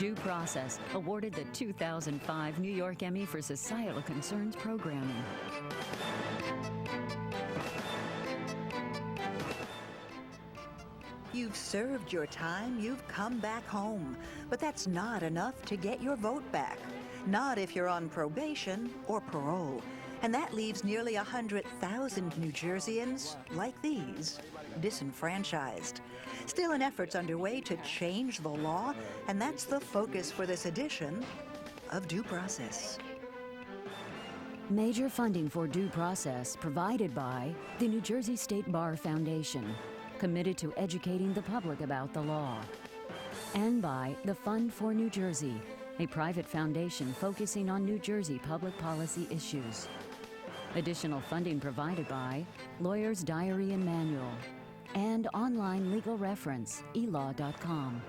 Due Process, awarded the 2005 New York Emmy for Societal Concerns Programming. You've served your time, you've come back home, but that's not enough to get your vote back. Not if you're on probation or parole. And that leaves nearly 100,000 New Jerseyans, like these, disenfranchised. Still, an effort's underway to change the law, and that's the focus for this edition of Due Process. Major funding for Due Process provided by the New Jersey State Bar Foundation, committed to educating the public about the law, and by the Fund for New Jersey, a private foundation focusing on New Jersey public policy issues. Additional funding provided by Lawyer's Diary and Manual and online legal reference, elaw.com.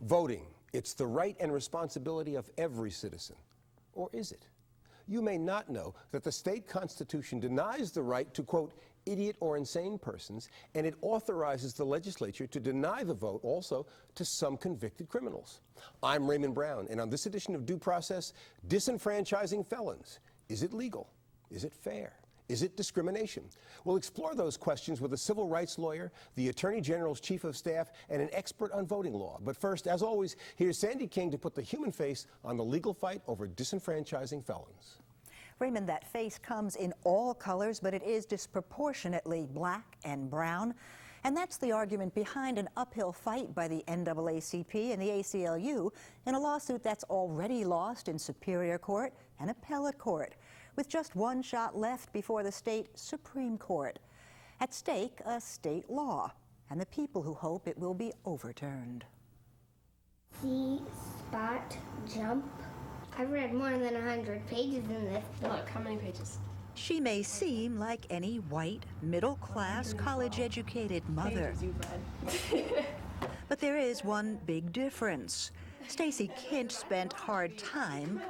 Voting, it's the right and responsibility of every citizen. Or is it? You may not know that the state constitution denies the right to, quote, idiot or insane persons, and it authorizes the legislature to deny the vote also to some convicted criminals. I'm Raymond Brown, and on this edition of Due Process, disenfranchising felons. Is it legal? Is it fair? Is it discrimination? We'll explore those questions with a civil rights lawyer, the Attorney General's Chief of Staff, and an expert on voting law. But first, as always, here's Sandy King to put the human face on the legal fight over disenfranchising felons. Raymond, that face comes in all colors, but it is disproportionately black and brown. And that's the argument behind an uphill fight by the NAACP and the ACLU in a lawsuit that's already lost in Superior Court and Appellate Court, with just one shot left before the state Supreme Court. At stake, a state law, and the people who hope it will be overturned. See, spot, jump. I've read more than 100 pages in this book. Look, how many pages? She may seem like any white, middle-class, college-educated mother. But there is one big difference. Stacy Kint spent hard time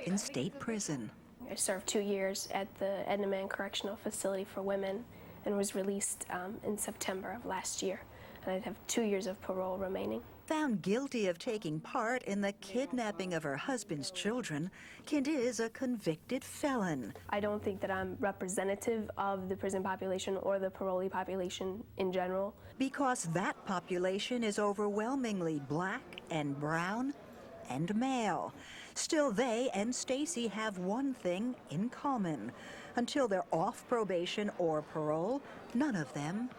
in state prison. I served 2 years at the Edna Man Correctional Facility for Women and was released in September of last year. And I have 2 years of parole remaining. Found guilty of taking part in the kidnapping of her husband's children, Kint is a convicted felon. I don't think that I'm representative of the prison population or the parolee population in general. Because that population is overwhelmingly black and brown and male. Still, they and Stacy have one thing in common. Until they're off probation or parole, none of them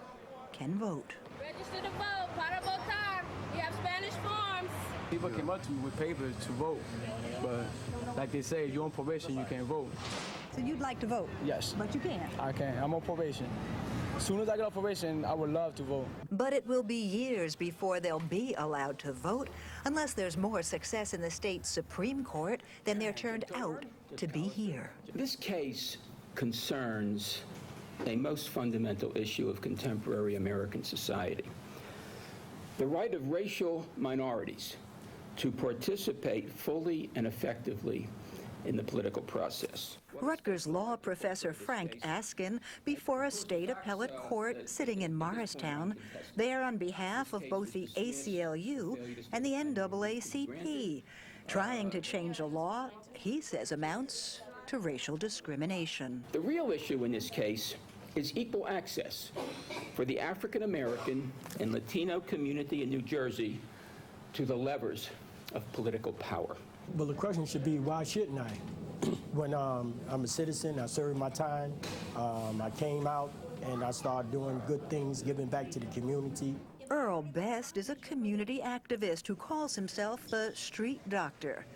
can vote. Register to vote, para votar. We have Spanish forms. People came up to me with papers to vote, but like they say, if you're on probation, you can't vote. So you'd like to vote? Yes. But you can't? I can. I'm on probation. As soon as I get off probation, I would love to vote. But it will be years before they'll be allowed to vote, unless there's more success in the state Supreme Court than they're turned out to be here. This case concerns a most fundamental issue of contemporary American society: the right of racial minorities to participate fully and effectively in the political process. Rutgers law professor Frank Askin before a state appellate court sitting in Morristown, there on behalf of both the ACLU and the NAACP, trying to change a law he says amounts to racial discrimination. The real issue in this case is equal access for the African American and Latino community in New Jersey to the levers of political power. Well, the question should be, why shouldn't I? When I'm a citizen, I served my time, I came out and I started doing good things, giving back to the community. Earl Best is a community activist who calls himself the street doctor.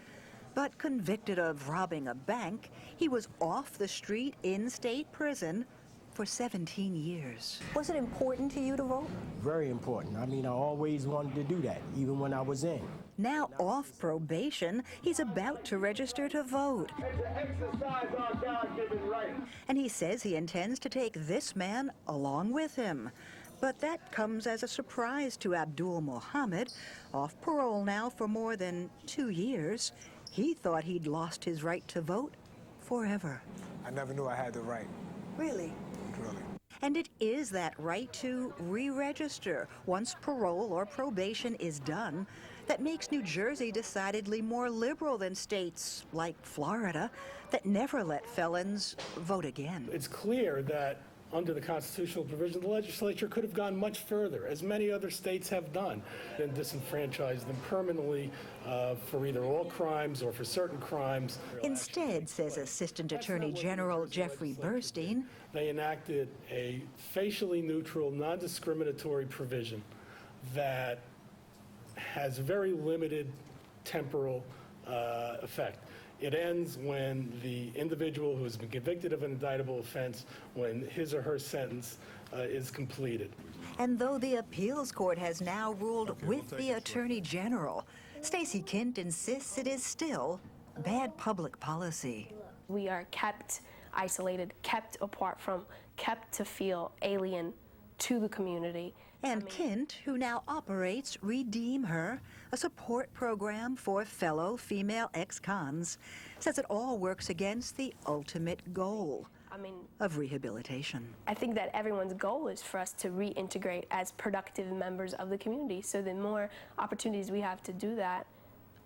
But convicted of robbing a bank, he was off the street in state prison for 17 years. Was it important to you to vote? Very important. I mean, I always wanted to do that, even when I was in. Now off probation, he's about to register to vote. Exercise our God-given right. And he says he intends to take this man along with him. But that comes as a surprise to Abdul Mohammed, off parole now for more than 2 years. He thought he'd lost his right to vote forever. I never knew I had the right. Really? Really. And it is that right to re-register once parole or probation is done that makes New Jersey decidedly more liberal than states like Florida that never let felons vote again. It's clear that under the constitutional provision, the legislature could have gone much further, as many other states have done, and disenfranchised them permanently for either all crimes or for certain crimes. Instead, says Assistant Attorney General Jeffrey Burstein, they enacted a facially neutral, non-discriminatory provision that has very limited temporal effect. It ends when the individual who has been convicted of an indictable offense, when his or her sentence is completed. And though the appeals court has now ruled with the Attorney General, Stacey Kent insists it is still bad public policy. We are kept isolated, kept apart from, kept to feel alien to the community. And Kent, who now operates Redeem Her, a support program for fellow female ex-cons, says it all works against the ultimate goal of rehabilitation. I think that everyone's goal is for us to reintegrate as productive members of the community. So the more opportunities we have to do that,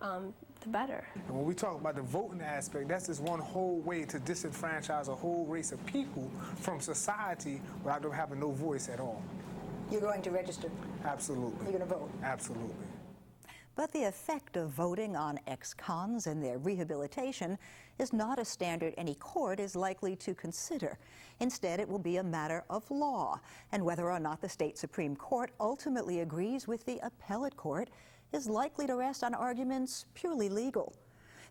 the better. And when we talk about the voting aspect, that's just one whole way to disenfranchise a whole race of people from society without them having no voice at all. You're going to register? Absolutely. You're going to vote? Absolutely. But the effect of voting on ex-cons and their rehabilitation is not a standard any court is likely to consider. Instead, it will be a matter of law, and whether or not the state Supreme Court ultimately agrees with the appellate court is likely to rest on arguments purely legal.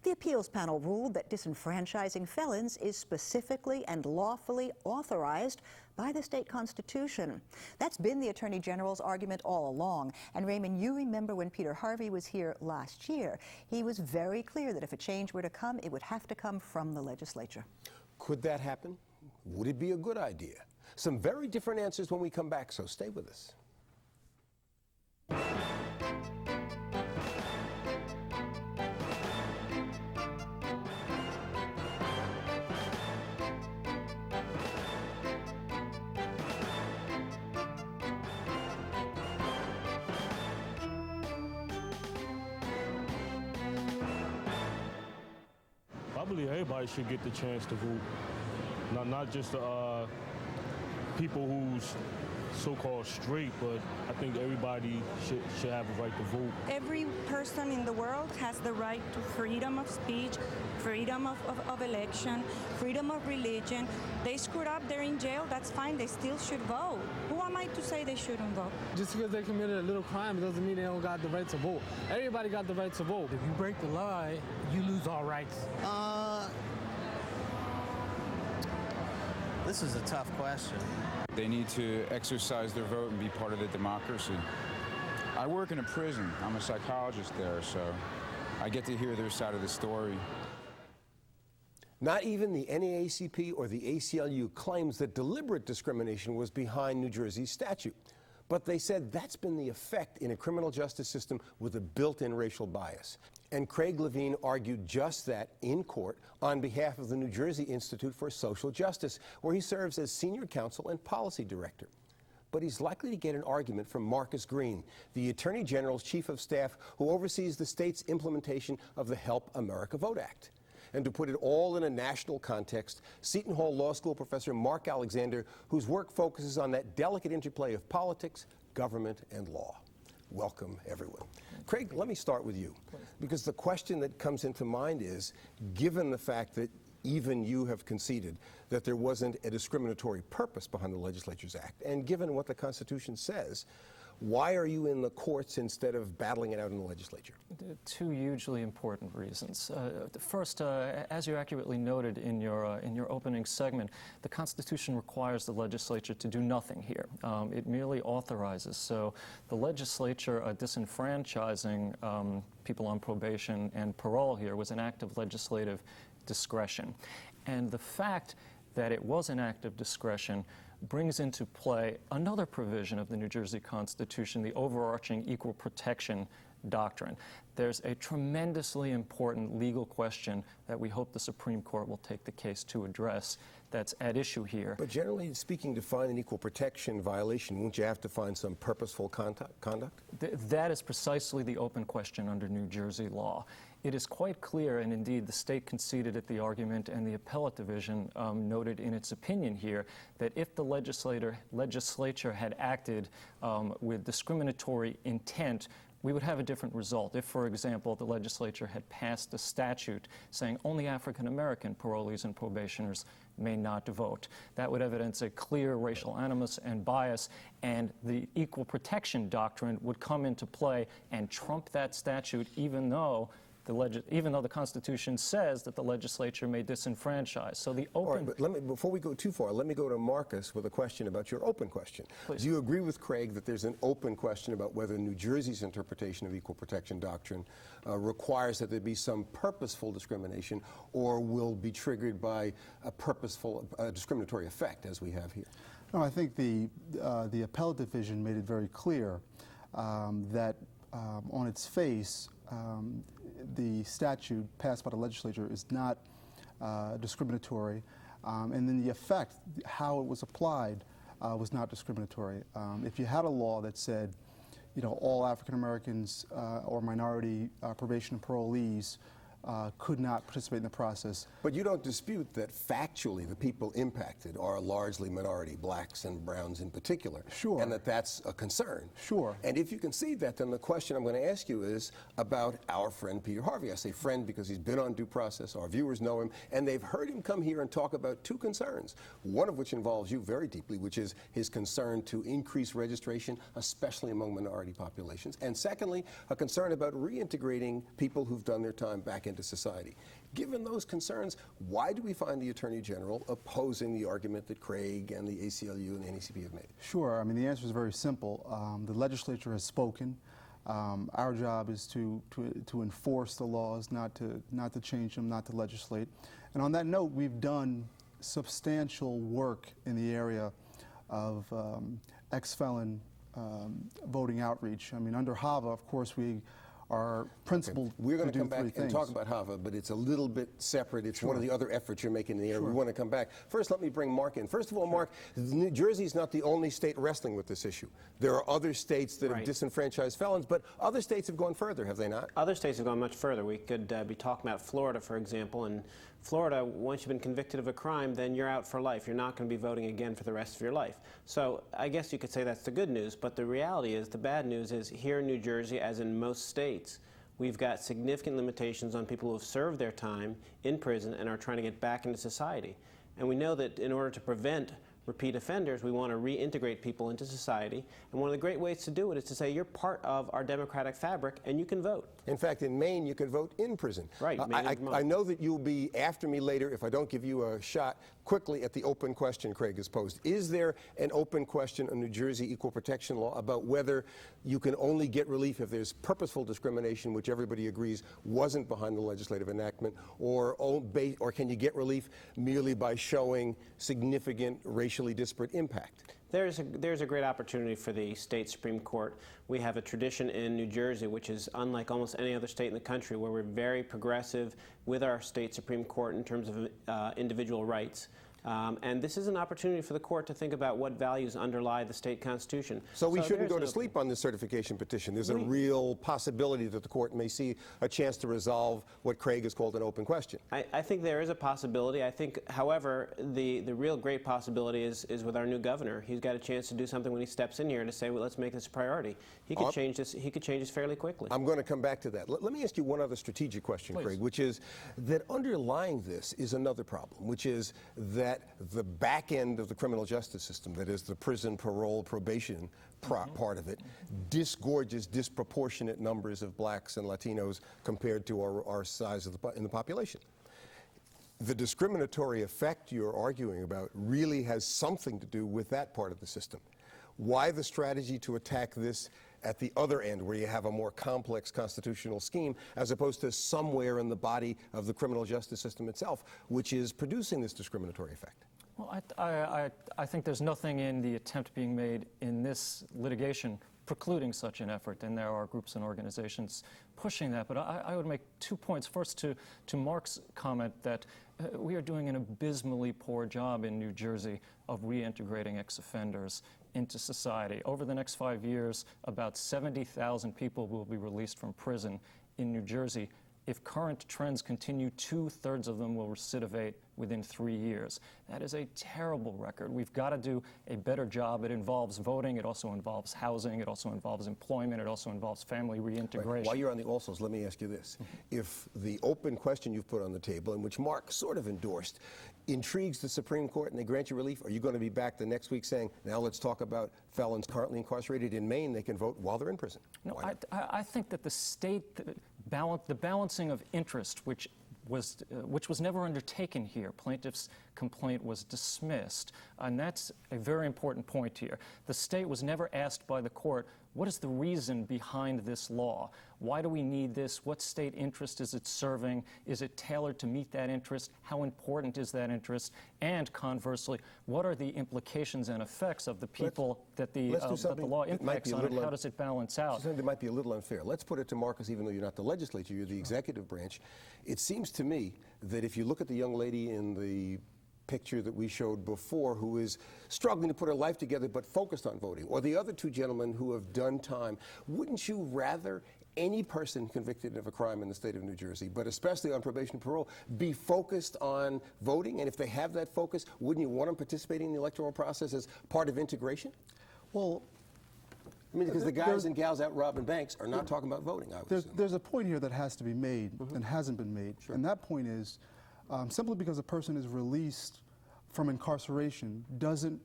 The appeals panel ruled that disenfranchising felons is specifically and lawfully authorized by the state constitution. That's been the Attorney General's argument all along. And Raymond, you remember when Peter Harvey was here last year, he was very clear that if a change were to come, it would have to come from the legislature. Could that happen? Would it be a good idea? Some very different answers when we come back, so stay with us. I believe everybody should get the chance to vote. Not just people who's so-called straight, but I think everybody should have a right to vote. Every person in the world has the right to freedom of speech, freedom of election, freedom of religion. They screwed up, they're in jail, that's fine, they still should vote. Who am I to say they shouldn't vote? Just because they committed a little crime doesn't mean they don't got the right to vote. Everybody got the right to vote. If you break the law, you lose all rights. This is a tough question. They need to exercise their vote and be part of the democracy. I work in a prison. I'm a psychologist there, so I get to hear their side of the story. Not even the NAACP or the ACLU claims that deliberate discrimination was behind New Jersey's statute. But they said that's been the effect in a criminal justice system with a built-in racial bias. And Craig Levine argued just that in court on behalf of the New Jersey Institute for Social Justice, where he serves as senior counsel and policy director. But he's likely to get an argument from Marcus Green, the Attorney General's chief of staff who oversees the state's implementation of the Help America Vote Act. And to put it all in a national context, Seton Hall Law School professor Mark Alexander, whose work focuses on that delicate interplay of politics, government, and law. Welcome, everyone. Craig, let me start with you, because the question that comes into mind is, given the fact that even you have conceded that there wasn't a discriminatory purpose behind the legislature's act, and given what the Constitution says, Why are you in the courts instead of battling it out in the legislature? Two hugely important reasons. First, as you accurately noted in your opening segment, the Constitution requires the legislature to do nothing here. It merely authorizes. So the legislature disenfranchising people on probation and parole here was an act of legislative discretion. And the fact that it was an act of discretion brings into play another provision of the New Jersey Constitution, the overarching equal protection doctrine. There's a tremendously important legal question that we hope the Supreme Court will take the case to address that's at issue here. But generally speaking, to find an equal protection violation, won't you have to find some purposeful conduct? That is precisely the open question under New Jersey law. It is quite clear, and indeed the state conceded at the argument and the appellate division noted in its opinion here, that if the legislature had acted with discriminatory intent, we would have a different result. If, for example, the legislature had passed a statute saying only African-American parolees and probationers may not vote, that would evidence a clear racial animus and bias, and the equal protection doctrine would come into play and trump that statute, even though the Constitution says that the legislature may disenfranchise. So the open... All right, but before we go too far, let me go to Marcus with a question about your open question. Please. Do you agree with Craig that there's an open question about whether New Jersey's interpretation of equal protection doctrine requires that there be some purposeful discrimination or will be triggered by a purposeful discriminatory effect, as we have here? No, I think the appellate division made it very clear that on its face, the statute passed by the legislature is not discriminatory, and then the effect, how it was applied, was not discriminatory. If you had a law that said, you know, all African Americans or minority probation and parolees could not participate in the process. But you don't dispute that factually the people impacted are largely minority, blacks and browns in particular. Sure. And that that's a concern. Sure. And if you concede that, then the question I'm going to ask you is about our friend Peter Harvey. I say friend because he's been on due process, our viewers know him, and they've heard him come here and talk about two concerns, one of which involves you very deeply, which is his concern to increase registration, especially among minority populations, and secondly, a concern about reintegrating people who've done their time back into society. Given those concerns, why do we find the Attorney General opposing the argument that Craig and the ACLU and the NACP have made? Sure. I mean, the answer is very simple. The legislature has spoken. Our job is to enforce the laws, not to change them, not to legislate. And on that note, we've done substantial work in the area of ex-felon voting outreach. I mean, under HAVA, of course, we are principled. Okay. We're going to come back and and talk about HAVA, but it's a little bit separate. It's Sure. one of the other efforts you're making in the area. Sure. We want to come back. First, let me bring Mark in. First of all, Mark, New Jersey is not the only state wrestling with this issue. There are other states that have disenfranchised felons, but other states have gone further, have they not? Other states have gone much further. We could be talking about Florida, for example. And Florida, once you've been convicted of a crime, then you're out for life. You're not going to be voting again for the rest of your life. So I guess you could say that's the good news, but the reality is, the bad news is, here in New Jersey, as in most states, we've got significant limitations on people who have served their time in prison and are trying to get back into society. And we know that in order to prevent repeat offenders, we want to reintegrate people into society. And one of the great ways to do it is to say you're part of our democratic fabric and you can vote. In fact, in Maine, you can vote in prison. Right. I know that you'll be after me later if I don't give you a shot quickly at the open question Craig has posed. Is there an open question on New Jersey equal protection law about whether you can only get relief if there's purposeful discrimination, which everybody agrees wasn't behind the legislative enactment, or can you get relief merely by showing significant racially disparate impact? There's a great opportunity for the state Supreme Court. We have a tradition in New Jersey, which is unlike almost any other state in the country, where we're very progressive with our state Supreme Court in terms of individual rights. And this is an opportunity for the court to think about what values underlie the state constitution. So we shouldn't go to sleep on this certification petition. There's a real possibility that the court may see a chance to resolve what Craig has called an open question. I think there is a possibility. I think, however, the real great possibility is with our new governor. He's got a chance to do something when he steps in here to say, well, let's make this a priority. He could change this. He could change this fairly quickly. I'm going to come back to that. Let me ask you one other strategic question, Craig, which is that underlying this is another problem, which is that that the back end of the criminal justice system, that is the prison, parole, probation part of it, disgorges disproportionate numbers of blacks and Latinos compared to our size of in the population. The discriminatory effect you're arguing about really has something to do with that part of the system. Why the strategy to attack this at the other end, where you have a more complex constitutional scheme, as opposed to somewhere in the body of the criminal justice system itself, which is producing this discriminatory effect? Well, I think there's nothing in the attempt being made in this litigation precluding such an effort, and there are groups and organizations pushing that. But I would make 2 points. First, to Mark's comment that we are doing an abysmally poor job in New Jersey of reintegrating ex-offenders into society. Over the next 5 years, about 70,000 people will be released from prison in New Jersey. If current trends continue, 2/3 of them will recidivate within 3 years. That is a terrible record. We've got to do a better job. It involves voting. It also involves housing. It also involves employment. It also involves family reintegration. Right. While you're on the alsos, let me ask you this. If the open question you've put on the table, and which Mark sort of endorsed, intrigues the Supreme Court and they grant you relief, are you going to be back the next week saying, now let's talk about felons currently incarcerated in Maine, they can vote while they're in prison? No, I think that the state, the balancing of interest, which was never undertaken here. Plaintiff's complaint was dismissed, and that's a very important point here. The state was never asked by the court, what is the reason behind this law? Why do we need this? What state interest is it serving? Is it tailored to meet that interest? How important is that interest? And conversely, what are the implications and effects of the people that the law impacts on, and how does it balance out? Something that might be a little unfair. Let's put it to Marcus, even though you're not the legislature, you're the executive branch. It seems to me that if you look at the young lady in the picture that we showed before, who is struggling to put her life together but focused on voting, or the other two gentlemen who have done time, wouldn't you rather any person convicted of a crime in the state of New Jersey, but especially on probation and parole, be focused on voting? And if they have that focus, wouldn't you want them participating in the electoral process as part of integration? Well, I mean, because the guys and gals out robbing banks are not talking about voting, I would assume. There's a point here that has to be made and hasn't been made. Sure. And that point is, simply because a person is released from incarceration doesn't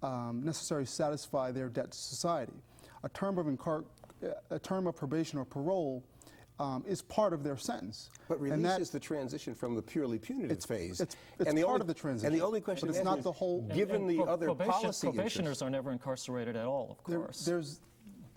necessarily satisfy their debt to society. A term of probation or parole is part of their sentence. But release is the transition from the purely punitive phase. It's part of the transition. And the only question is, not the whole. Given the other policy probationers are never incarcerated at all, of course.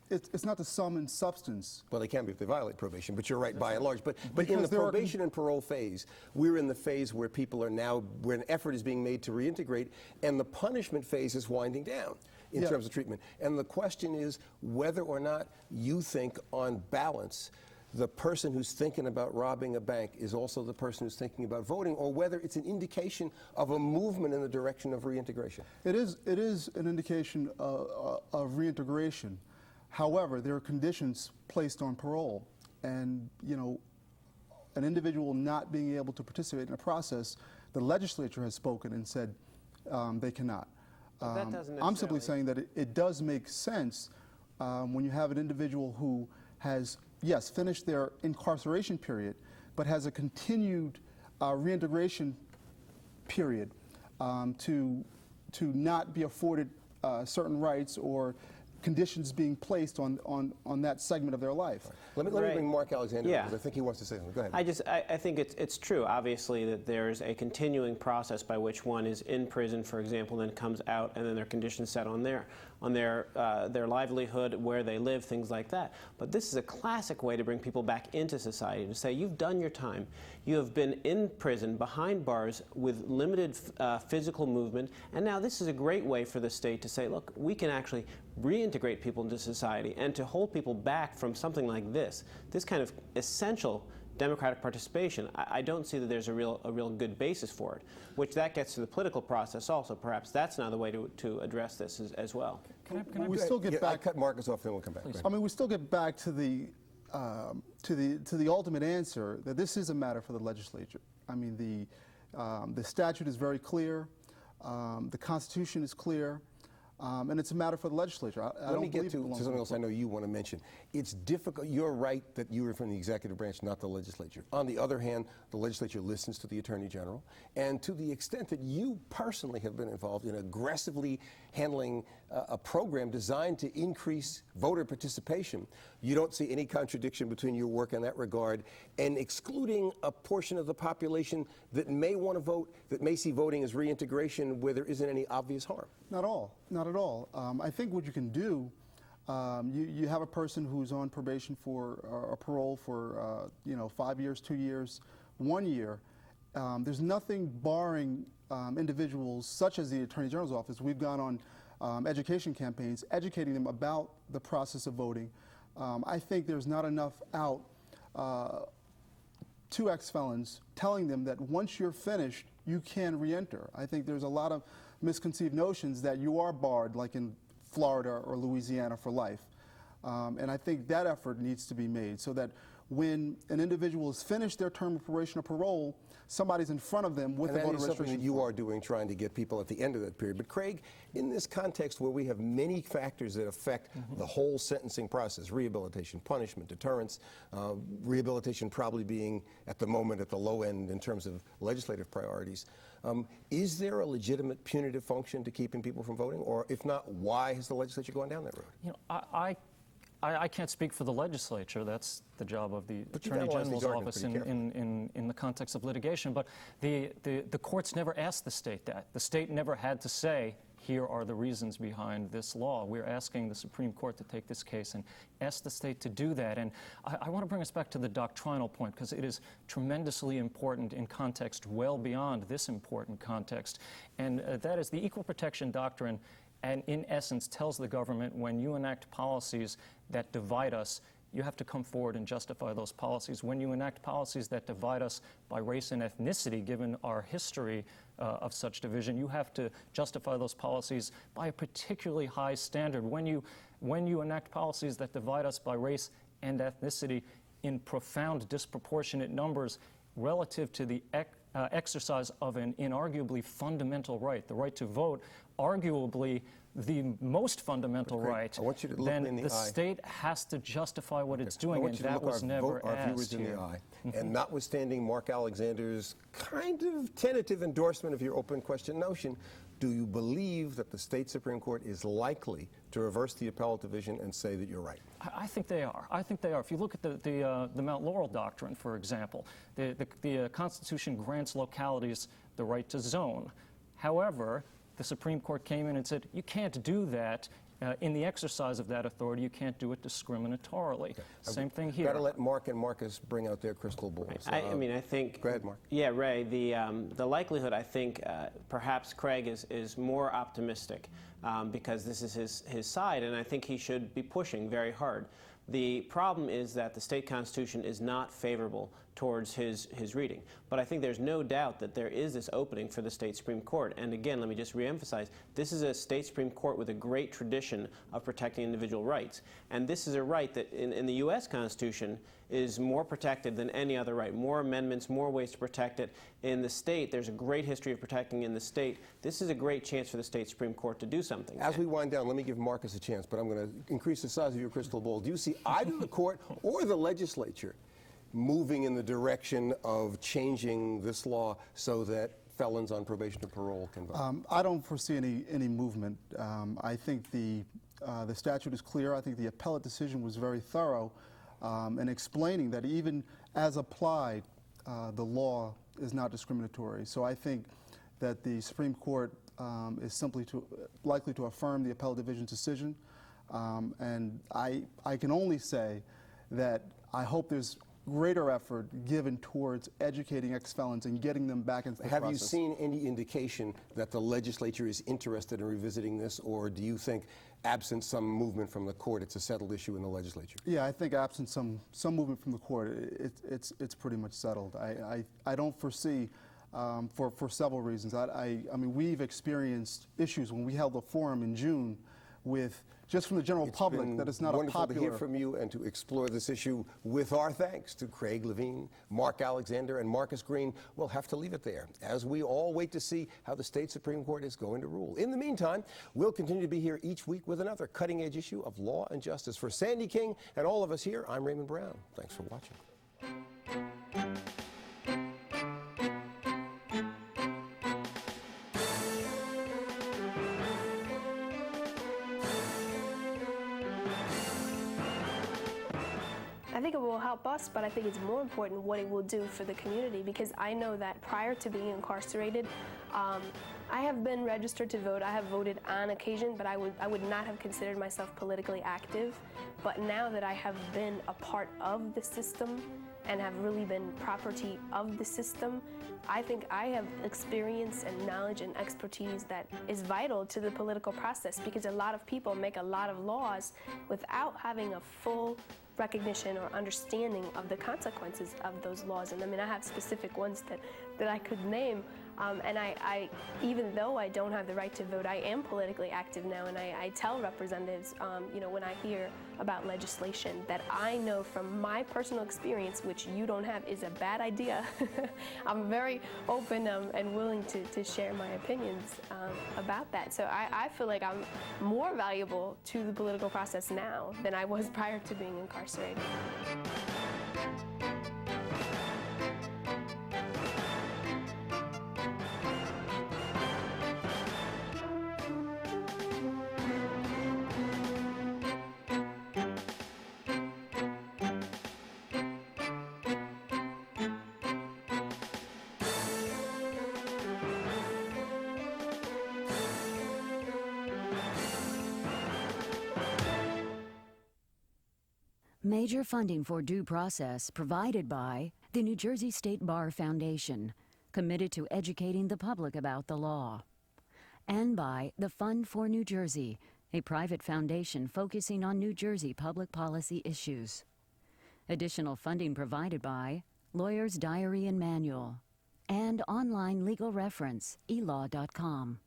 It's not the sum and substance. Well, they can be if they violate probation, but you're right by and large. But in the probation and parole phase, we're in the phase where people are now, where an effort is being made to reintegrate, and the punishment phase is winding down in terms of treatment. And the question is whether or not you think, on balance, the person who's thinking about robbing a bank is also the person who's thinking about voting, or whether it's an indication of a movement in the direction of reintegration. It is an indication of reintegration. However, there are conditions placed on parole, and an individual not being able to participate in a process, the legislature has spoken and said they cannot. I'm simply saying that it does make sense when you have an individual who has, yes, finished their incarceration period, but has a continued reintegration period to not be afforded certain rights or conditions being placed on that segment of their life. Let me bring Mark Alexander, because I think he wants to say something. Go ahead. I think it's true, obviously, that there's a continuing process by which one is in prison, for example, then comes out, and then their conditions set on their livelihood, where they live, things like that. But this is a classic way to bring people back into society, to say, you've done your time. You have been in prison, behind bars, with limited physical movement, and now this is a great way for the state to say, look, we can actually reintegrate people into society, and to hold people back from something like this kind of essential democratic participation. I don't see that there's a real good basis for it, which that gets to the political process also. Perhaps that's another way to address this as well. We still get back. I cut Marcus off, then we'll come back. I mean, we still get back to the ultimate answer that this is a matter for the legislature. I mean, the statute is very clear. The Constitution is clear. And it's a matter for the legislature. Let me get to something else I know you want to mention. It's difficult. You're right that you are from the executive branch, not the legislature. On the other hand, the legislature listens to the Attorney General. And to the extent that you personally have been involved in aggressively handling a program designed to increase voter participation, you don't see any contradiction between your work in that regard and excluding a portion of the population that may want to vote, that may see voting as reintegration where there isn't any obvious harm. Not all. Not at all. I think what you can do, you have a person who's on probation for a parole for 5 years, 2 years, 1 year. There's nothing barring individuals such as the Attorney General's office. We've gone on education campaigns, educating them about the process of voting. I think there's not enough out to ex-felons telling them that once you're finished, you can re-enter. I think there's a lot of misconceived notions that you are barred, like in Florida or Louisiana, for life. And I think that effort needs to be made so that when an individual has finished their term of probation or parole, somebody's in front of them with the voter registration. And that is something that you are doing, trying to get people at the end of that period. But Craig, in this context where we have many factors that affect the whole sentencing process, rehabilitation, punishment, deterrence, rehabilitation probably being at the moment at the low end in terms of legislative priorities, is there a legitimate punitive function to keeping people from voting? Or if not, why has the legislature gone down that road? You know, I can't speak for the legislature. That's the job of the Attorney General's office in the context of litigation. But the courts never asked the state that. The state never had to say, here are the reasons behind this law. We're asking the Supreme Court to take this case and ask the state to do that. And I want to bring us back to the doctrinal point, because it is tremendously important in context well beyond this important context. And that is the Equal Protection Doctrine, and in essence tells the government, when you enact policies that divide us, you have to come forward and justify those policies. When you enact policies that divide us by race and ethnicity, given our history of such division, you have to justify those policies by a particularly high standard. When you enact policies that divide us by race and ethnicity in profound disproportionate numbers relative to the exercise of an inarguably fundamental right, the right to vote, arguably the most fundamental right, I want you to look then in the the state has to justify what it's doing, and that was never our asked viewers in here. the eye. And notwithstanding Mark Alexander's kind of tentative endorsement of your open question notion, do you believe that the state Supreme Court is likely to reverse the appellate division and say that you're right? I think they are. I think they are. If you look at the Mount Laurel Doctrine, for example, the Constitution grants localities the right to zone. However, the Supreme Court came in and said, you can't do that. In the exercise of that authority, you can't do it discriminatorily. Okay. Same thing here. Got to let Mark and Marcus bring out their crystal balls. I mean, I think. Go ahead, Mark. Yeah, Ray. The likelihood, I think, perhaps Craig is more optimistic because this is his side, and I think he should be pushing very hard. The problem is that the state constitution is not favorable towards his reading. But I think there's no doubt that there is this opening for the state Supreme Court. And again, let me just reemphasize, this is a state Supreme Court with a great tradition of protecting individual rights. And this is a right that in the U.S. Constitution is more protected than any other right. More amendments, more ways to protect it. In the state, there's a great history of protecting in the state. This is a great chance for the state Supreme Court to do something. As we wind down, let me give Marcus a chance, but I'm going to increase the size of your crystal ball. Do you see either the court or the legislature moving in the direction of changing this law so that felons on probation or parole can vote? I don't foresee any movement. I think the statute is clear. I think the appellate decision was very thorough in explaining that even as applied, the law is not discriminatory. So I think that the Supreme Court is simply likely to affirm the appellate division's decision. And I can only say that I hope there's greater effort given towards educating ex-felons and getting them back into the process. Have you seen any indication that the legislature is interested in revisiting this, or do you think, absent some movement from the court, it's a settled issue in the legislature? Yeah, I think absent some movement from the court, it's pretty much settled. I don't foresee, for several reasons. I mean, we've experienced issues when we held a forum in June with, just from the general public, that it's not a wonderful popular... to hear from you and to explore this issue with our thanks to Craig Levine, Mark Alexander, and Marcus Green. We'll have to leave it there as we all wait to see how the state Supreme Court is going to rule. In the meantime, we'll continue to be here each week with another cutting-edge issue of law and justice. For Sandy King and all of us here, I'm Raymond Brown. Thanks for watching. I think it will help us, but I think it's more important what it will do for the community, because I know that prior to being incarcerated, I have been registered to vote. I have voted on occasion, but I would not have considered myself politically active. But now that I have been a part of the system and have really been property of the system, I think I have experience and knowledge and expertise that is vital to the political process, because a lot of people make a lot of laws without having a full recognition or understanding of the consequences of those laws. And I mean, I have specific ones that I could name. And I, even though I don't have the right to vote, I am politically active now, and I tell representatives, you know, when I hear about legislation that I know from my personal experience, which you don't have, is a bad idea. I'm very open and willing to share my opinions about that. So I feel like I'm more valuable to the political process now than I was prior to being incarcerated. Major funding for due process provided by the New Jersey State Bar Foundation, committed to educating the public about the law, and by the Fund for New Jersey, a private foundation focusing on New Jersey public policy issues. Additional funding provided by Lawyer's Diary and Manual and online legal reference, elaw.com.